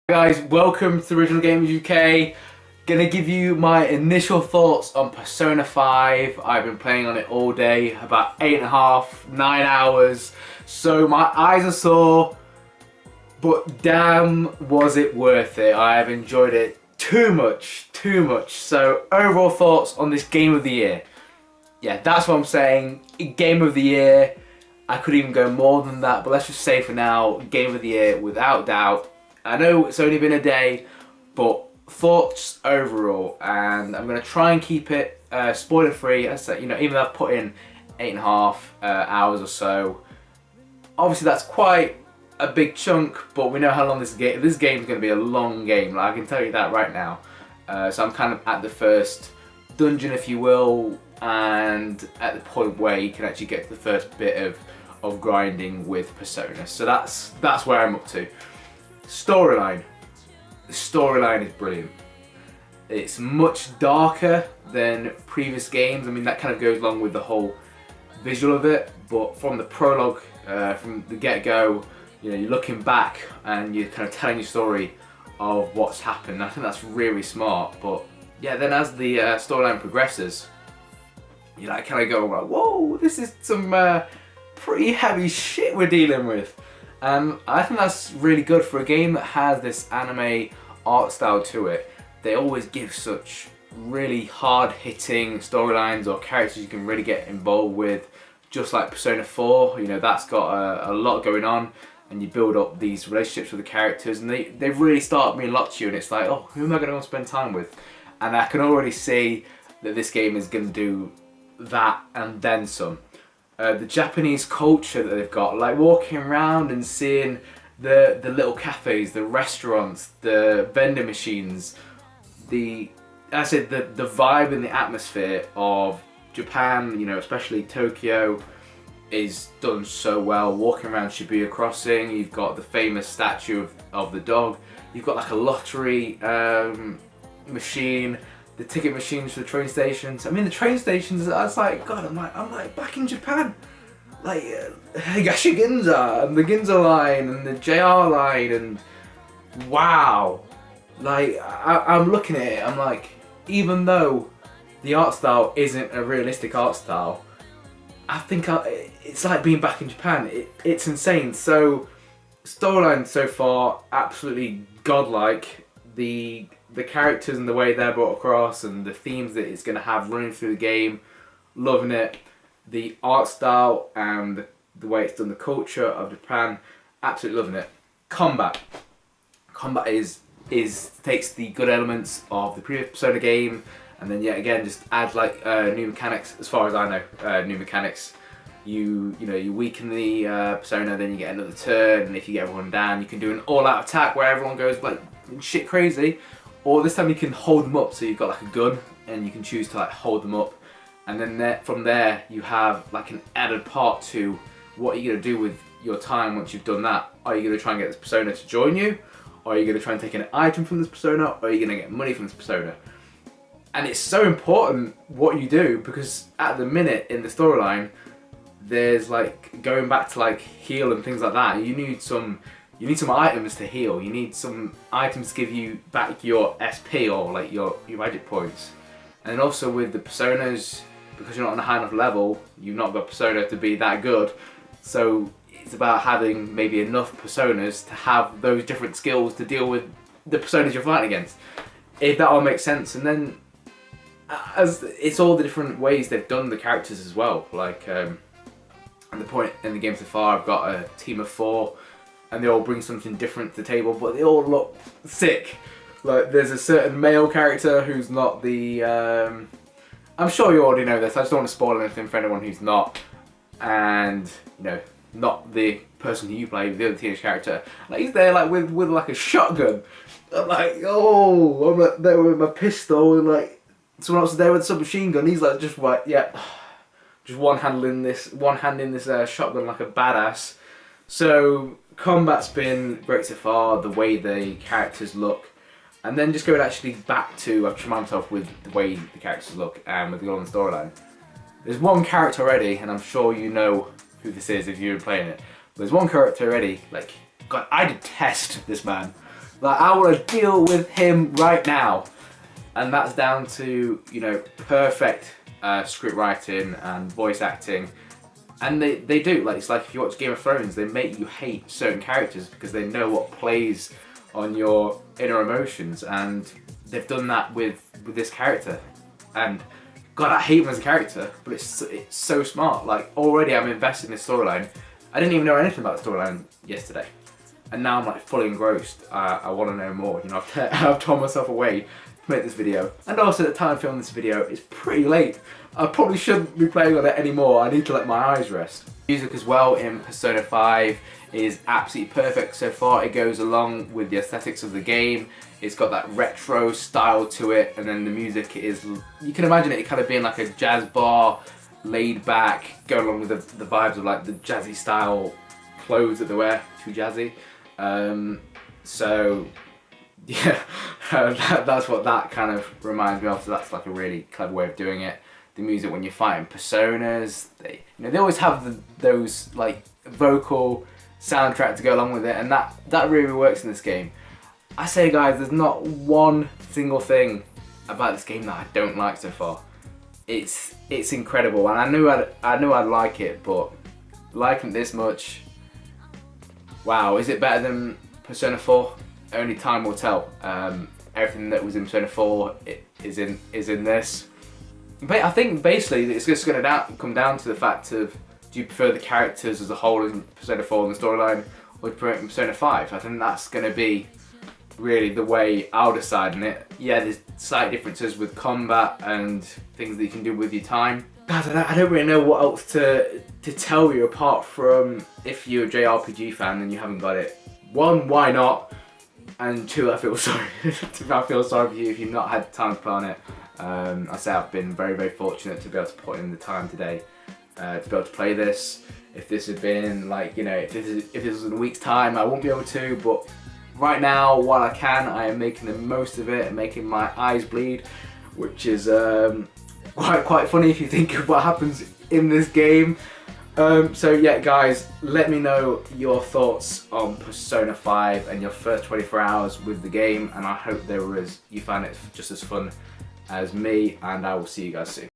Guys, welcome to Original Gamers UK. Gonna give you my initial thoughts on Persona 5. I've been playing on it all day, about 8.5, 9 hours. So my eyes are sore, but damn was it worth it. I have enjoyed it too much. So overall thoughts on this Game of the Year. Yeah, that's what I'm saying. Game of the Year. I could even go more than that, but let's just say for now, Game of the Year without doubt. I know it's only been a day, but thoughts overall, and I'm going to try and keep it spoiler free. As I say, even though I've put in 8.5 hours or so, obviously that's quite a big chunk, but we know how long this game is going to be a long game. Like, I can tell you that right now. So I'm kind of at the first dungeon, if you will, and at the point where you can actually get to the first bit of grinding with Persona. So that's where I'm up to. Storyline. The storyline is brilliant. It's much darker than previous games. I mean, that kind of goes along with the whole visual of it, but from the prologue, from the get-go, you're looking back and you're kind of telling your story of what's happened. I think that's really smart. But yeah, then as the storyline progresses, you kind of go like, whoa, this is some pretty heavy shit we're dealing with. I think that's really good for a game that has this anime art style to it. They always give such really hard-hitting storylines or characters you can really get involved with, just like Persona 4. That's got a lot going on, and you build up these relationships with the characters, and they really start being locked to you, and it's like, oh, who am I going to spend time with? And I can already see that this game is going to do that and then some. The Japanese culture that they've got, like walking around and seeing the little cafes, the restaurants, the vending machines, the vibe and the atmosphere of Japan, especially Tokyo, is done so well. Walking around Shibuya Crossing, you've got the famous statue of the dog, you've got like a lottery machine, the ticket machines for the train stations. I mean, the train stations, I was like, God, I'm like back in Japan. Like, Higashi Ginza, and the Ginza line, and the JR line, and wow. Like, I'm looking at it, I'm like, even though the art style isn't a realistic art style, I think it's like being back in Japan. It's insane. So, storyline so far, absolutely godlike. The characters and the way they're brought across and the themes that it's going to have running through the game, loving it. The art style and the way it's done, the culture of Japan, absolutely loving it. Combat takes the good elements of the previous Persona game, and then yet again just adds like new mechanics. As far as I know, new mechanics. You weaken the Persona, then you get another turn, and if you get everyone down, you can do an all-out attack where everyone goes like shit crazy. Or this time you can hold them up, so you've got like a gun and you can choose to like hold them up, and then from there you have like an added part to what are you going to do with your time once you've done that. Are you going to try and get this Persona to join you? Or are you going to try and take an item from this Persona? Or are you going to get money from this Persona? And it's so important what you do, because at the minute in the storyline there's like going back to like heal and things like that. You need some items to heal. You need some items to give you back your SP or like your magic points. And then also with the Personas, because you're not on a high enough level, you've not got Persona to be that good. So it's about having maybe enough Personas to have those different skills to deal with the Personas you're fighting against. If that all makes sense. And then as it's all the different ways they've done the characters as well. Like at the point in the game so far, I've got a team of 4. And they all bring something different to the table, but they all look sick. Like, there's a certain male character who's not the... I'm sure you already know this, I just don't want to spoil anything for anyone who's not. And, not the person who you play, the other teenage character. Like, he's there like with like a shotgun. I'm like, oh, I'm like there with my pistol, and like, someone else is there with a submachine gun. He's like, just like, yeah, just one hand in this shotgun like a badass. So, combat's been great so far, the way the characters look, and then just going actually back to, I've reminded myself with the way the characters look and with the on storyline. There's one character already, and I'm sure you know who this is if you're playing it. There's one character already, like, God, I detest this man. Like, I want to deal with him right now. And that's down to, you know, perfect script writing and voice acting. And they do, like, it's like if you watch Game of Thrones, they make you hate certain characters because they know what plays on your inner emotions, and they've done that with this character. And God, I hate him as a character, but it's so smart. Like, already I'm invested in the storyline. I didn't even know anything about the storyline yesterday, and now I'm like fully engrossed. I want to know more. You know, I've torn myself away to make this video, and also at the time of filming this video, it's pretty late. I probably shouldn't be playing on it anymore. I need to let my eyes rest. Music as well in Persona 5 is absolutely perfect so far. It goes along with the aesthetics of the game. It's got that retro style to it, and then the music is, you can imagine it kind of being like a jazz bar, laid back, going along with the vibes of like the jazzy style clothes that they wear, too jazzy. So yeah, that's what that kind of reminds me of, so that's like a really clever way of doing it. The music when you're fighting personas, they always have those like vocal soundtrack to go along with it, and that really works in this game. I say, guys, there's not one single thing about this game that I don't like so far. It's incredible, and I knew I'd like it, but liking it this much, wow. Is it better than Persona 4? Only time will tell. Everything that was in Persona 4 is in this. But I think basically it's just going to come down to the fact of, do you prefer the characters as a whole in Persona 4 and the storyline, or do you prefer it in Persona 5? I think that's going to be really the way I'll decide on it. Yeah, there's slight differences with combat and things that you can do with your time. God, I don't really know what else to tell you apart from, if you're a JRPG fan and you haven't got it, one, why not? And two, I feel sorry. I feel sorry for you if you've not had time to play on it. I say I've been very, very fortunate to be able to put in the time today to be able to play this. If this had been like, you know, if this was in a week's time, I won't be able to, but right now, while I can, I am making the most of it and making my eyes bleed, which is quite funny if you think of what happens in this game. So yeah, guys, let me know your thoughts on Persona 5 and your first 24 hours with the game, and I hope you found it just as fun as me, and I will see you guys soon.